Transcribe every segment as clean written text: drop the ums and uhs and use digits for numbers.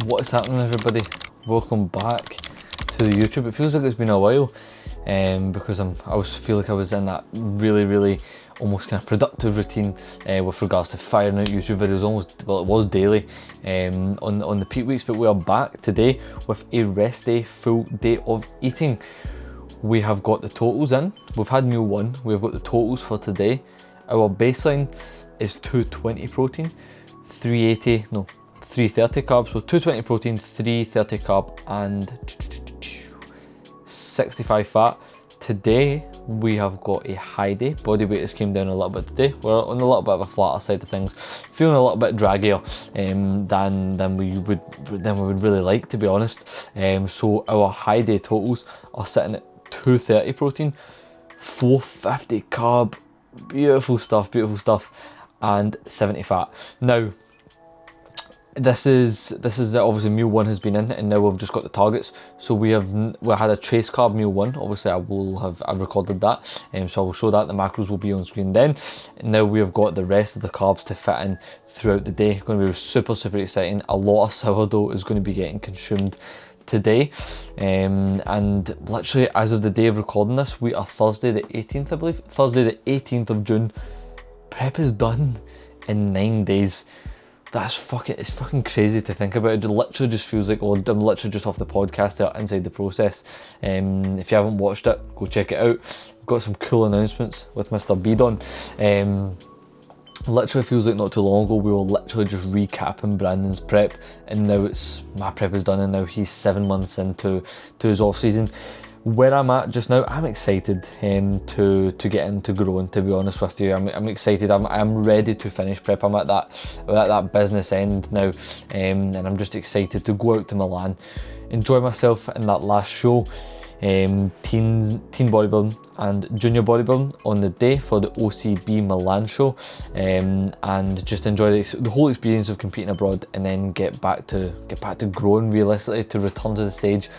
What is happening, everybody? Welcome back to the YouTube. It feels like it's been a while because I always feel like I was in that really almost kind of productive routine with regards to firing out YouTube videos it was daily on the peak weeks, but we are back today with a rest day, full day of eating. We have got the totals in. We've had meal one. We've got the totals for today. Our baseline is 220 protein, 330 carbs, so 220 protein, 330 carb and 65 fat. Today we have got a high day. Body weight has came down a little bit today. We're on a little bit of a flatter side of things, feeling a little bit draggier than we would really like, to be honest. So our high day totals are sitting at 230 protein, 450 carb, beautiful stuff, and 70 fat. Now this is obviously meal one has been in, and now we've just got the targets. So we had a trace carb meal one. Obviously I've recorded that, so I will show that. The macros will be on screen then. And now we have got the rest of the carbs to fit in throughout the day. Going to be super exciting. A lot of sourdough is going to be getting consumed today, and literally as of the day of recording this, we are Thursday the 18th, I believe. Thursday the 18th of June. Prep is done in 9 days. It's fucking crazy to think about. It literally just feels like, I'm literally just off the podcast there, inside the process. If you haven't watched it, go check it out. We've got some cool announcements with Mr. Bidon. Literally feels like not too long ago we were literally just recapping Brandon's prep, and now my prep is done, and now he's 7 months into his off season. Where I'm at just now, I'm excited to get into growing, to be honest with you. I'm excited. I'm ready to finish prep. I'm at that business end now, and I'm just excited to go out to Milan, enjoy myself in that last show, teen bodybuilding and junior bodybuilding on the day for the OCB Milan show, and just enjoy the whole experience of competing abroad, and then get back to growing realistically, to return to the stage.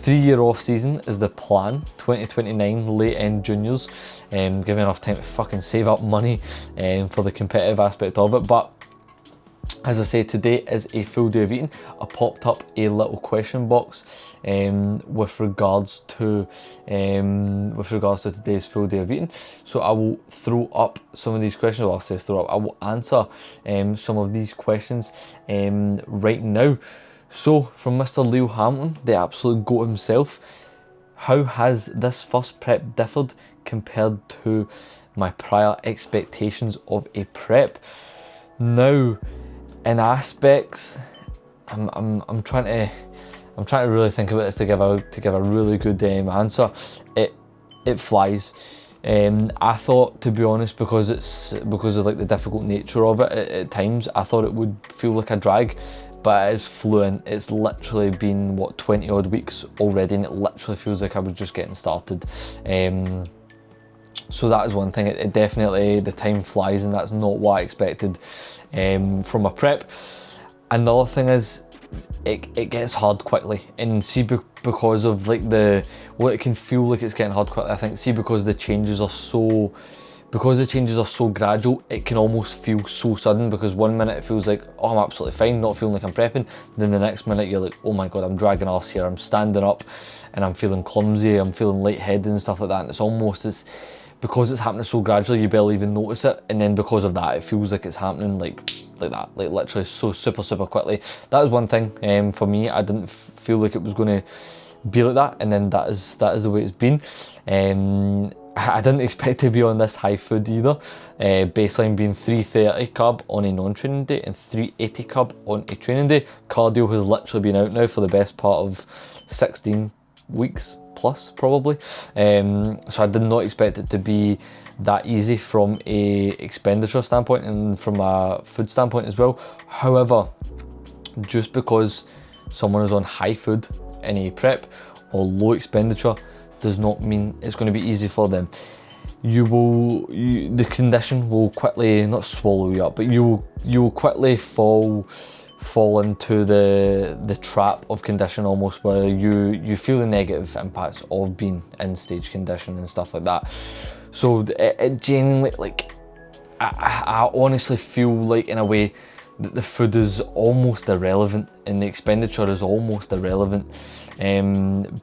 3-year off season is the plan. 2029 late end juniors, give me enough time to fucking save up money for the competitive aspect of it. But as I say, today is a full day of eating. I popped up a little question box with regards to today's full day of eating. So I will throw up some of these questions. Well, I will answer some of these questions right now. So, from Mr. Leo Hamilton, the absolute GOAT himself, how has this first prep differed compared to my prior expectations of a prep? Now, in aspects, I'm trying to really think about this to give a really good answer. It flies. I thought, to be honest, because of like the difficult nature of it at times, I thought it would feel like a drag. But it is fluent. It's literally been 20 odd weeks already, and it literally feels like I was just getting started. So that is one thing. It definitely, the time flies, and that's not what I expected from a prep. Another thing is, it gets hard quickly, and see, because of like it can feel like it's getting hard quickly. I think, see, because the changes are so gradual, it can almost feel so sudden, because 1 minute it feels like, oh, I'm absolutely fine, not feeling like I'm prepping. Then the next minute you're like, oh my God, I'm dragging arse here, I'm standing up and I'm feeling clumsy, I'm feeling lightheaded and stuff like that. And it's because it's happening so gradually, you barely even notice it. And then because of that, it feels like it's happening like that, like literally so super quickly. That is one thing for me. I didn't feel like it was going to be like that, and then that is the way it's been. I didn't expect to be on this high food either. Baseline being 330 carb on a non-training day and 380 carb on a training day. Cardio has literally been out now for the best part of 16 weeks plus, probably. So I did not expect it to be that easy from a expenditure standpoint and from a food standpoint as well. However, just because someone is on high food in a prep or low expenditure does not mean it's going to be easy for them. The condition will quickly, not swallow you up, but you will quickly fall into the trap of condition, almost, where you feel the negative impacts of being in stage condition and stuff like that. So it genuinely, like, I honestly feel like, in a way, the food is almost irrelevant and the expenditure is almost irrelevant,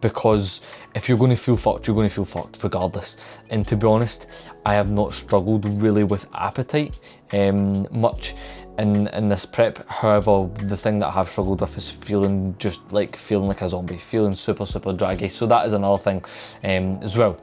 because if you're going to feel fucked, you're going to feel fucked regardless. And to be honest, I have not struggled really with appetite much in this prep. However, the thing that I have struggled with is feeling like a zombie, feeling super draggy. So that is another thing as well.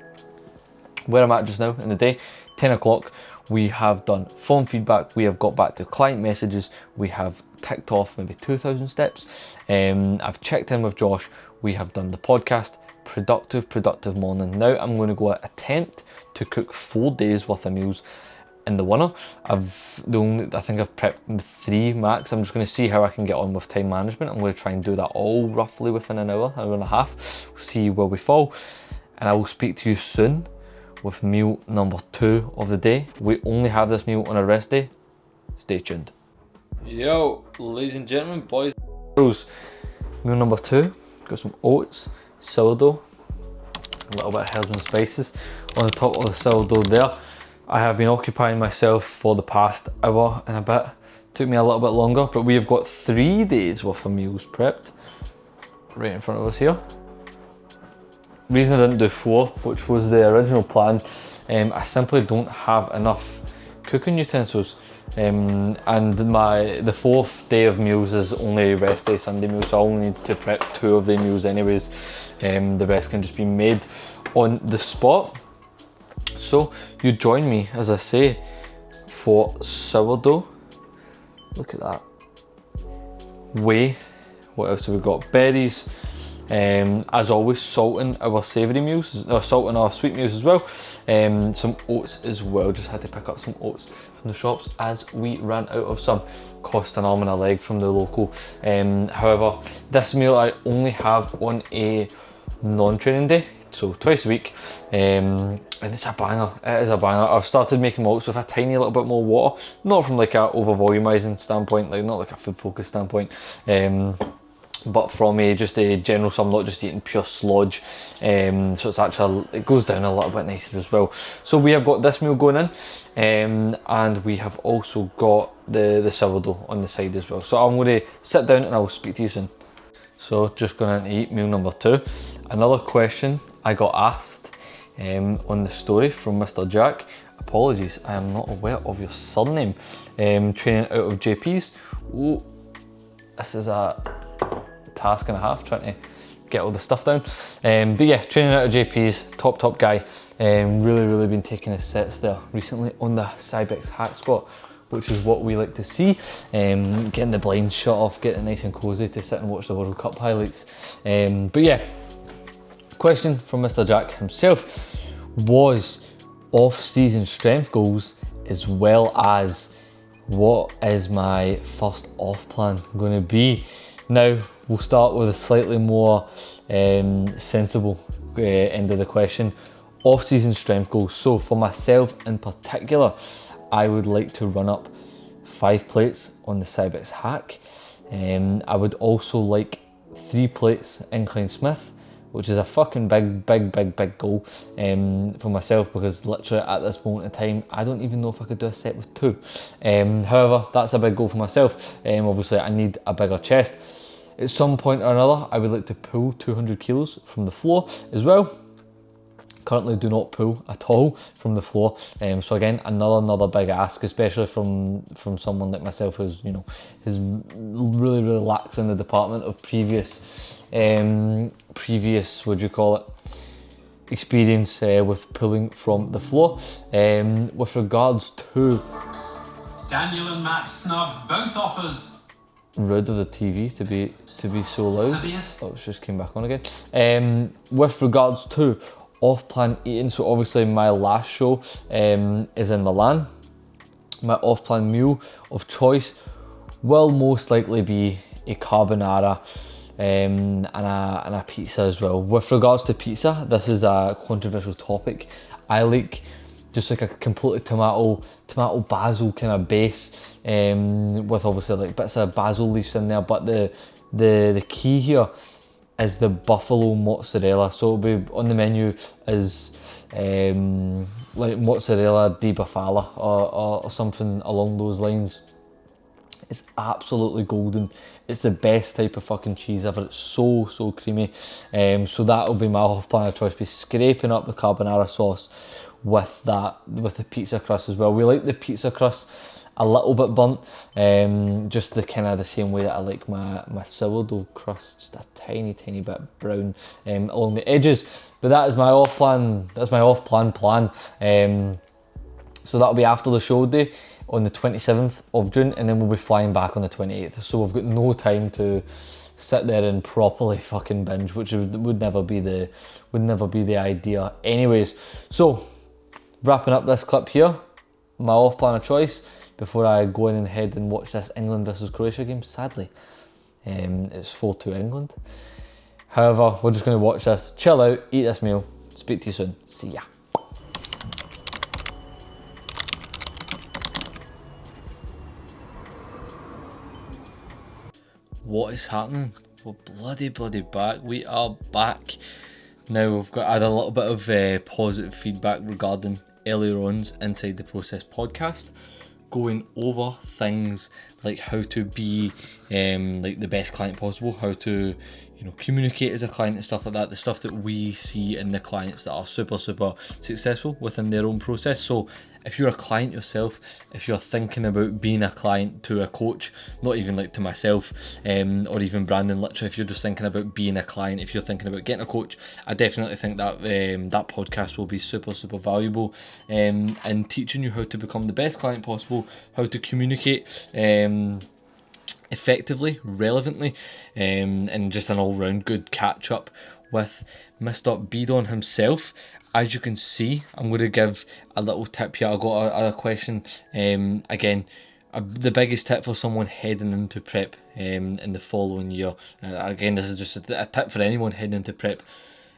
Where I'm at just now in the day, 10 o'clock, we have done phone feedback, we have got back to client messages, we have ticked off maybe 2,000 steps. I've checked in with Josh, we have done the podcast. Productive morning. Now I'm going to go attempt to cook 4 days worth of meals in the winter. I think I've prepped 3 max. I'm just going to see how I can get on with time management. I'm going to try and do that all roughly within an hour and a half. We'll see where we fall, and I will speak to you soon with meal number 2 of the day. We only have this meal on a rest day. Stay tuned. Yo, ladies and gentlemen, boys and girls, meal number 2. Got some oats, sourdough, a little bit of herbs and spices on the top of the sourdough there. I have been occupying myself for the past hour and a bit. Took me a little bit longer, but we have got 3 days worth of meals prepped right in front of us here. Reason I didn't do 4, which was the original plan, I simply don't have enough cooking utensils. And the 4th day of meals is only rest day, Sunday meal, so I'll need to prep 2 of the meals anyways. The rest can just be made on the spot. So you join me, as I say, for sourdough. Look at that. Whey. What else have we got? Berries. As always, salt in our savoury meals, or salt in our sweet meals as well. Some oats as well. Just had to pick up some oats from the shops as we ran out of some. Cost an arm and a leg from the local. However, this meal I only have on a non-training day, so twice a week, and it's a banger. It is a banger. I've started making my oats with a tiny little bit more water, not from like a over volumizing standpoint, like not like a food focus standpoint, but from just a general, so I'm not just eating pure sludge, so it's actually, it goes down a little bit nicer as well. So we have got this meal going in, and we have also got the sourdough on the side as well. So I'm going to sit down and I will speak to you soon. So just going to eat meal number 2. Another question I got asked on the story from Mr. Jack. Apologies, I am not aware of your surname. Training out of JP's. Ooh, this is a task and a half trying to get all the stuff down. But yeah, training out of JP's, top guy. Really been taking his sets there recently on the Cybex hack spot, which is what we like to see. Getting the blinds shut off, getting nice and cozy to sit and watch the World Cup highlights. But yeah, question from Mr. Jack himself was off-season strength goals, as well as what is my first off plan going to be. Now, we'll start with a slightly more sensible end of the question. Off-season strength goals. So for myself in particular, I would like to run up 5 plates on the Cybex hack. I would also like 3 plates incline Smith, which is a fucking big goal for myself, because literally at this moment in time, I don't even know if I could do a set with 2. However, that's a big goal for myself. Obviously, I need a bigger chest. At some point or another, I would like to pull 200 kilos from the floor as well. Currently do not pull at all from the floor. So again, another big ask, especially from someone like myself who's, you know, is really lax in the department of previous what do you call it, experience with pulling from the floor. With regards to Daniel and Matt snub both offers. Rude of the TV to be so loud. Oh, it's just came back on again. With regards to off-plan eating, so obviously my last show is in Milan. My off-plan meal of choice will most likely be a carbonara and a pizza as well. With regards to pizza, this is a controversial topic. I like just like a completely tomato basil kind of base, with obviously like bits of basil leaves in there, but the key here is the buffalo mozzarella. So it'll be on the menu is like mozzarella di bufala or something along those lines. It's absolutely golden. It's the best type of fucking cheese ever. It's so creamy. So that'll be my off plan of choice. Be scraping up the carbonara sauce with the pizza crust as well. We like the pizza crust a little bit burnt, just the kind of the same way that I like my sourdough crust, just a tiny bit brown along the edges. But that is my off plan. That's my off plan. So that'll be after the show day on the 27th of June, and then we'll be flying back on the 28th. So we've got no time to sit there and properly fucking binge, which would never be the idea anyways. So wrapping up this clip here, my off plan of choice before I go in and head and watch this England versus Croatia game. Sadly, it's 4-2 England. However, we're just going to watch this, chill out, eat this meal. Speak to you soon. See ya. What is happening? We're bloody back. We are back. Now we've had a little bit of positive feedback regarding earlier on's Inside the Process podcast, going over things like how to be like the best client possible, how to communicate as a client and stuff like that, the stuff that we see in the clients that are super successful within their own process. So if you're a client yourself, if you're thinking about being a client to a coach, not even like to myself or even Brandon, literally if you're just thinking about being a client, if you're thinking about getting a coach, I definitely think that that podcast will be super valuable in teaching you how to become the best client possible, how to communicate effectively, relevantly, and just an all-round good catch-up with Mr. Bidon himself. As you can see, I'm going to give a little tip here. I got a question, again, the biggest tip for someone heading into prep in the following year. Again, this is just a tip for anyone heading into prep,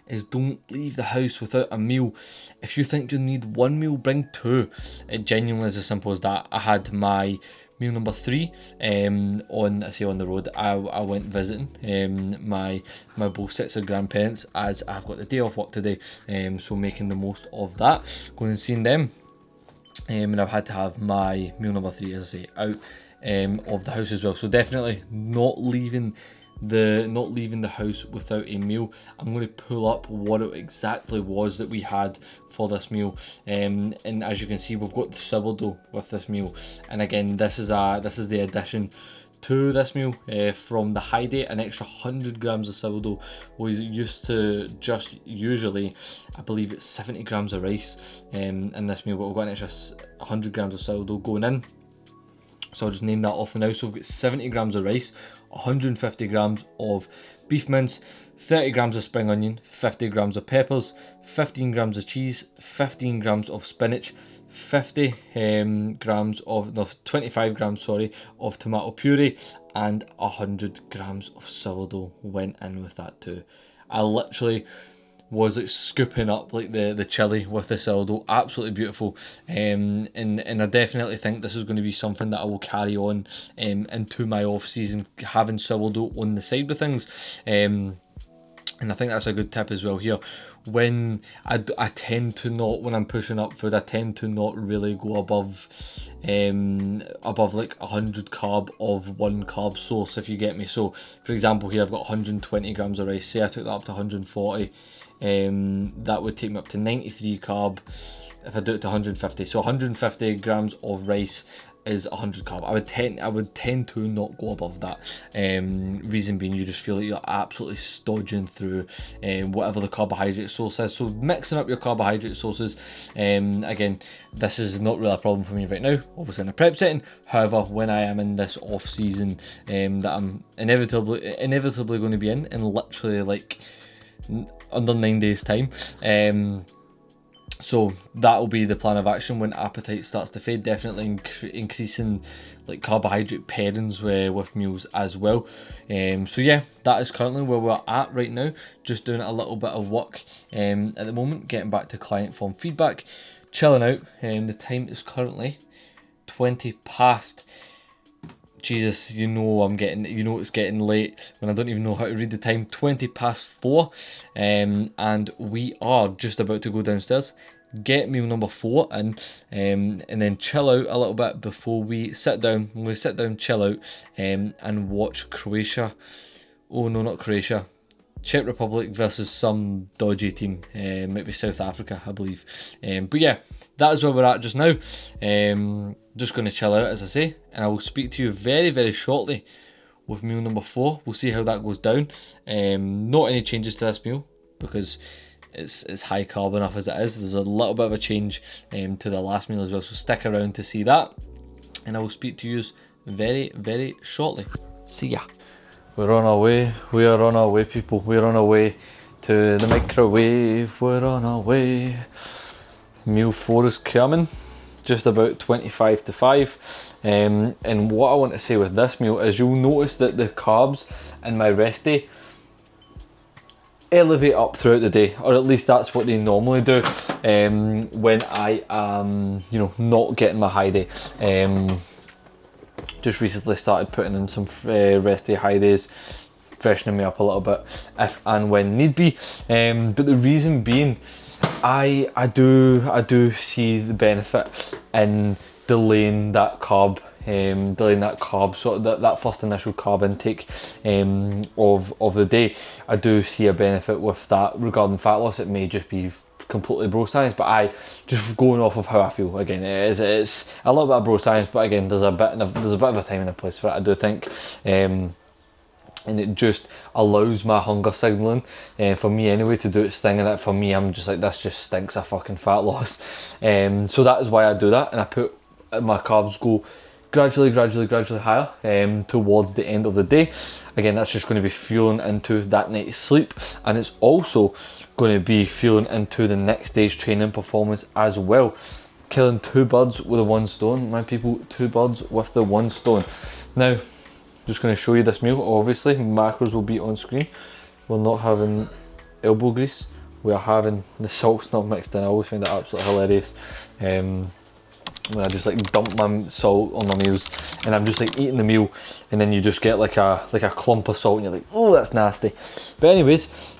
is don't leave the house without a meal. If you think you need one meal, bring two. It genuinely is as simple as that. I had my meal number 3 on the road. I went visiting my both sets of grandparents, as I've got the day off work today, so making the most of that, going and seeing them. And I've had to have my meal number 3, as I say, out of the house as well. So definitely not leaving the house without a meal. I'm going to pull up what it exactly was that we had for this meal, and as you can see, we've got the sourdough with this meal. And again, this is the addition to this meal from the high day, an extra 100 grams of sourdough. We used to just usually, I believe it's 70 grams of rice in this meal, but we've got an extra 100 grams of sourdough going in. So I'll just name that off the now. So we've got 70 grams of rice, 150 grams of beef mince, 30 grams of spring onion, 50 grams of peppers, 15 grams of cheese, 15 grams of spinach, 25 grams of tomato puree, and 100 grams of sourdough went in with that too. I literally was like scooping up like the chili with the sourdough. Absolutely beautiful, and I definitely think this is going to be something that I will carry on into my off season, having sourdough on the side with things. And I think that's a good tip as well here. When I tend to not, when I'm pushing up food, I tend to not really go above like 100 carb of one carb source, if you get me. So for example, here I've got 120 grams of rice. Say I took that up to 140, that would take me up to 93 carb if I do it to 150. So 150 grams of rice is 100 carb. I would tend to not go above that. Reason being, you just feel like you're absolutely stodging through whatever the carbohydrate source is. So mixing up your carbohydrate sources, again, this is not really a problem for me right now, obviously in a prep setting. However, when I am in this off season that I'm inevitably going to be in literally like under 9 days time, so that'll be the plan of action when appetite starts to fade. Definitely increasing like carbohydrate pairings with meals as well. So yeah, that is currently where we're at right now. Just doing a little bit of work at the moment, getting back to client form feedback, chilling out. The time is currently 20 past. Jesus, it's getting late when I don't even know how to read the time. 20 past 4, and we are just about to go downstairs, get meal number 4 in, and then chill out a little bit before we sit down. When we sit down, chill out, and watch Croatia. Oh no, not Croatia. Czech Republic versus some dodgy team. Might be South Africa, I believe. But yeah, that is where we're at just now. Just going to chill out, as I say, and I will speak to you very, very shortly with meal number 4. We'll see how that goes down. Not any changes to this meal because it's high carb enough as it is. There's a little bit of a change to the last meal as well, so stick around to see that, and I will speak to you very, very shortly. See ya. We're on our way. We are on our way, people. We're on our way to the microwave. We're on our way. Meal 4 is coming, just about 25 to 5. And what I want to say with this meal is you'll notice that the carbs in my rest day elevate up throughout the day, or at least that's what they normally do when I am, not getting my high day. Just recently started putting in some rest day high days, freshening me up a little bit if and when need be. But the reason being, I do see the benefit in delaying that carb. Sort of that first initial carb intake of the day. I do see a benefit with that regarding fat loss. It may just be completely bro science, but I just going off of how I feel. Again, it's a little bit of bro science, but again, there's a bit of a time and a place for it, I do think. And it just allows my hunger signalling, for me anyway, to do its thing. And that for me, I'm just like, this just stinks of fucking fat loss. So that is why I do that, and I put my carbs go gradually higher towards the end of the day. Again, that's just going to be fueling into that night's sleep, and it's also going to be fueling into the next day's training performance as well. Killing 2 birds with a 1 stone, my people. 2 birds with the 1 stone. Now, just going to show you this meal. Obviously, macros will be on screen. We're not having elbow grease. We are having the salt's not mixed in. I always find that absolutely hilarious. When I just dump my salt on my meals, and I'm just eating the meal, and then you just get like a clump of salt, and you're like, oh, that's nasty. But anyways,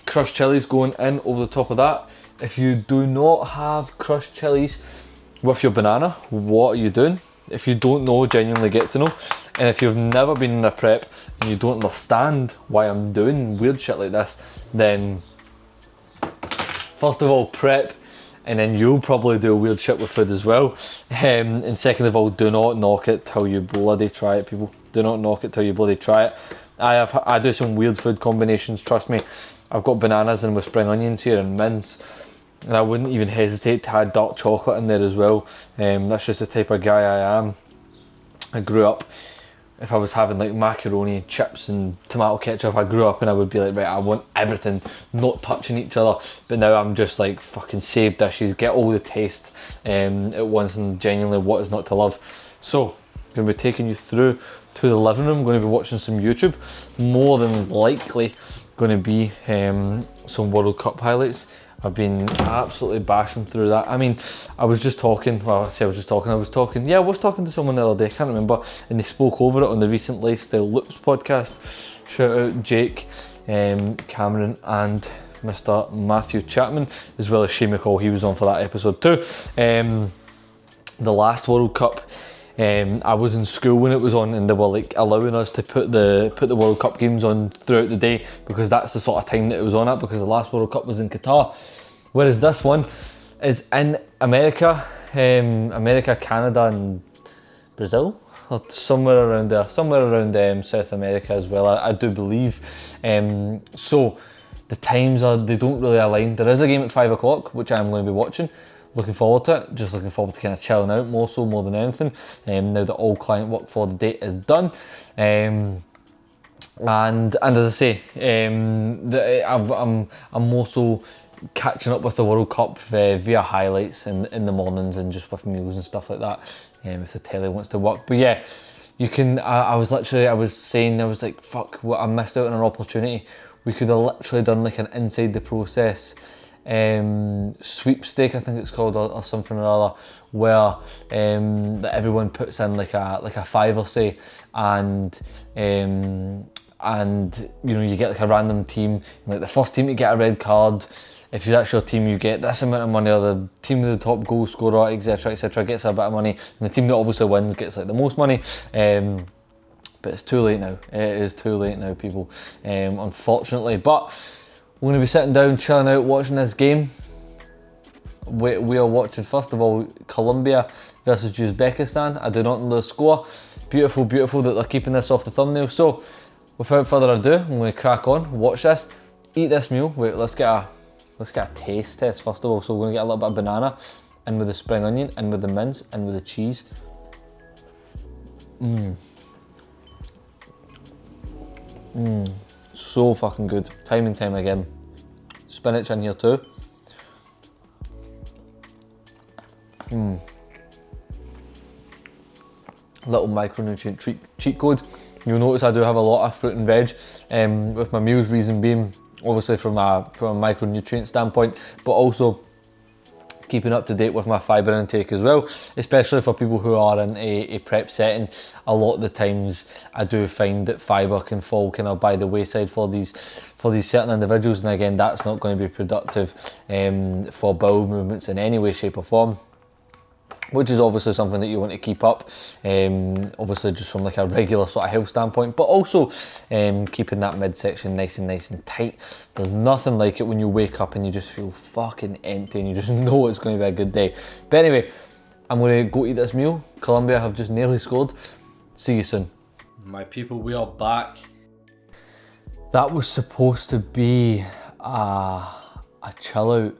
crushed chilies going in over the top of that. If you do not have crushed chilies with your banana, what are you doing? If you don't know, genuinely get to know. And if you've never been in a prep and you don't understand why I'm doing weird shit like this, then first of all, prep, and then you'll probably do weird shit with food as well. And second of all, do not knock it till you bloody try it, people. Do not knock it till you bloody try it. I do some weird food combinations, trust me. I've got bananas and with spring onions here and mince, and I wouldn't even hesitate to add dark chocolate in there as well. That's just the type of guy I am. I grew up, if I was having macaroni, chips and tomato ketchup, I grew up and I would be like, right, I want everything not touching each other. But now I'm just like, fucking save dishes, get all the taste at once, and genuinely what is not to love. So I'm going to be taking you through to the living room. I'm going to be watching some YouTube, more than likely going to be some World Cup highlights. I've been absolutely bashing through that. I mean, I was talking to someone the other day, I can't remember, and they spoke over it on the recent Lifestyle Loops podcast. Shout out Jake, Cameron and Mr. Matthew Chapman, as well as Shane McCall, he was on for that episode too. The last World Cup, I was in school when it was on, and they were allowing us to put the World Cup games on throughout the day, because that's the sort of time that it was on at, because the last World Cup was in Qatar, whereas this one is in America, Canada and Brazil, or somewhere around there, South America as well, I do believe. So the times they don't really align. There is a game at 5 o'clock which I'm going to be watching. Looking forward to it, just looking forward to kind of chilling out more than anything, now that all client work for the day is done. And as I say, I'm more so catching up with the World Cup via highlights in the mornings, and just with meals and stuff like that, if the telly wants to work. But yeah, you can, I was like, fuck, what, I missed out on an opportunity. We could have literally done an inside the process sweepstake, I think it's called, or something or other, where that everyone puts in like a fiver, say, and you get a random team, the first team to get a red card, if that's your team, you get this amount of money, or the team with the top goal scorer, etc., etc., gets a bit of money, and the team that obviously wins gets like the most money. But it's too late now. It is too late now, people, unfortunately. But we're going to be sitting down, chilling out, watching this game. We are watching, first of all, Colombia versus Uzbekistan. I do not know the score. Beautiful, beautiful that they're keeping this off the thumbnail. So, without further ado, I'm going to crack on, watch this, eat this meal. Wait, let's get a taste test first of all. So we're going to get a little bit of banana, in with the spring onion, in with the mince, in with the cheese. So fucking good, time and time again. Spinach in here too. Little micronutrient cheat code. You'll notice I do have a lot of fruit and veg with my meals, reason being obviously from a micronutrient standpoint, but also keeping up to date with my fibre intake as well, especially for people who are in a prep setting. A lot of the times I do find that fibre can fall kind of by the wayside for these certain individuals, and again, that's not going to be productive for bowel movements in any way, shape or form, which is obviously something that you want to keep up, obviously just from like a regular sort of health standpoint, but also keeping that midsection nice and tight. There's nothing like it when you wake up and you just feel fucking empty and you just know it's going to be a good day. But anyway, I'm going to go eat this meal. Colombia have just nearly scored. See you soon. My people, we are back. That was supposed to be a chill out.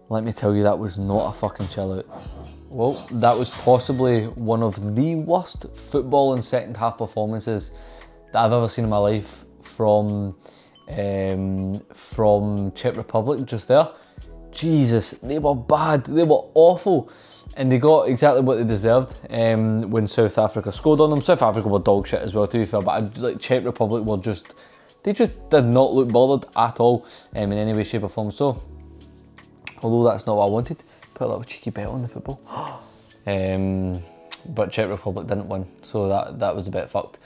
Let me tell you, that was not a fucking chill out. Well, that was possibly one of the worst football and second half performances that I've ever seen in my life from Czech Republic just there. Jesus, they were bad, they were awful. And they got exactly what they deserved when South Africa scored on them. South Africa were dog shit as well, to be fair, but like Czech Republic were they just did not look bothered at all in any way, shape or form. So, although that's not what I wanted, put a little cheeky bet on the football. But Czech Republic didn't win, so that was a bit fucked.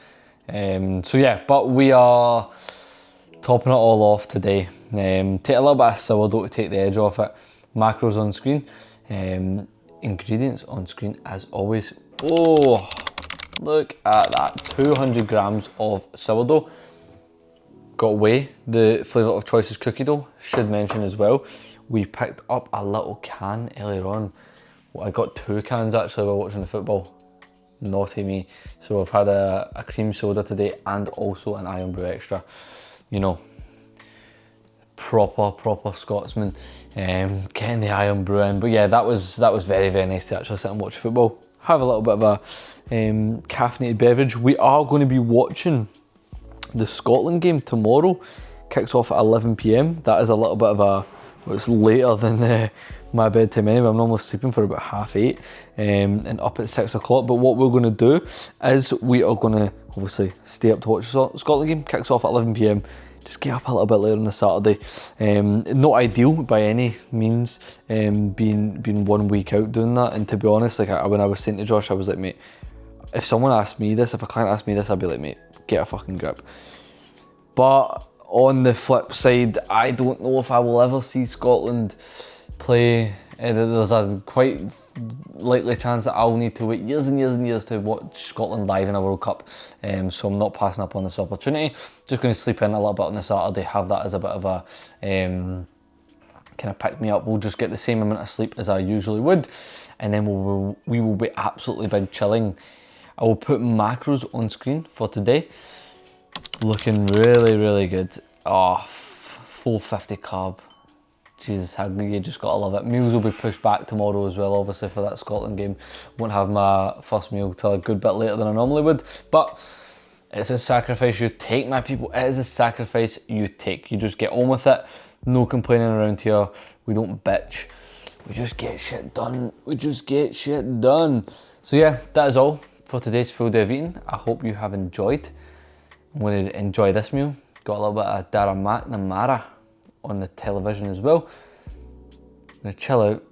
So yeah, but we are topping it all off today. Take a little bit of sourdough to take the edge off it. Macros on screen, ingredients on screen as always. Oh, look at that, 200 grams of sourdough. Got away, the flavour of choice is cookie dough, should mention as well. We picked up a little can earlier on. Well, I got 2 cans actually while watching the football. Naughty me. So I've had a cream soda today and also an Iron Brew Extra. You know, proper Scotsman, getting the Iron Brew in. But yeah, that was very nice to actually sit and watch football. Have a little bit of a caffeinated beverage. We are going to be watching the Scotland game tomorrow. Kicks off at 11 PM. That is a little bit of a, well, it's later than my bedtime anyway. I'm normally sleeping for about 8:30 and up at 6 o'clock. But what we're going to do is we are going to obviously stay up to watch the Scotland game. Kicks off at 11 PM. Just get up a little bit later on the Saturday. Not ideal by any means, being 1 week out doing that. And to be honest, like when I was saying to Josh, I was like, mate, if someone asked me this, if a client asked me this, I'd be like, mate, get a fucking grip. But on the flip side, I don't know if I will ever see Scotland play. There's a quite likely chance that I'll need to wait years and years to watch Scotland live in a World Cup. So I'm not passing up on this opportunity. Just going to sleep in a little bit on the Saturday, have that as a bit of a kind of pick me up. We'll just get the same amount of sleep as I usually would, and then we will be absolutely big chilling. I will put macros on screen for today. Looking really good. Oh, full 50 carb. Jesus, you just gotta love it. Meals will be pushed back tomorrow as well, obviously, for that Scotland game. Won't have my first meal till a good bit later than I normally would, but it's a sacrifice you take, my people. It is a sacrifice you take. You just get on with it. No complaining around here. We don't bitch. We just get shit done. So yeah, that is all for today's full day of eating. I hope you have enjoyed. I'm going to enjoy this meal. Got a little bit of Dara McNamara on the television as well. I'm going to chill out.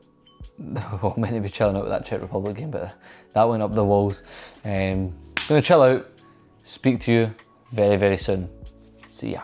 Well, I'm meant to be chilling out with that Czech Republic game, but that went up the walls. I'm going to chill out. Speak to you very soon. See ya.